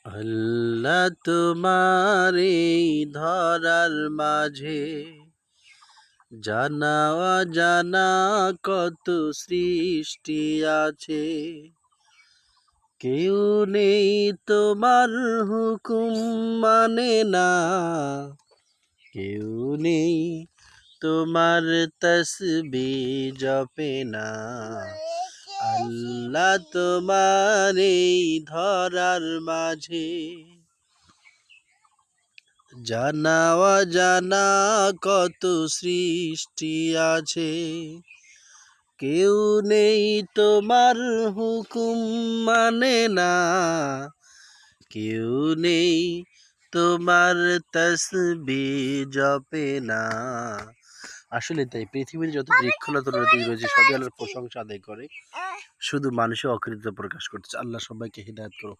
আল্লাহ তোমার এই ধরার মাঝে জানা অজানা কত সৃষ্টি আছে। কেউ নেই তোমার হুকুম মানে না, কেউ নেই তোমার তসবিহ জপে না। আল্লাহ তোমার এই ধরার মাঝে জানা অজানা কত সৃষ্টি আছে। কেউ নেই তোমার হুকুম মানে না, কেউ নেই তোমার তসবিহ জপে না। আসলে তাই পৃথিবীর যত বৃক্ষলতা রয়েছে সবই আল্লাহর প্রশংসা আদায় করে, শুধু মানুষে অকৃতজ্ঞতা প্রকাশ করতেছে। আল্লাহ সবাইকে হিদায়াত করুক।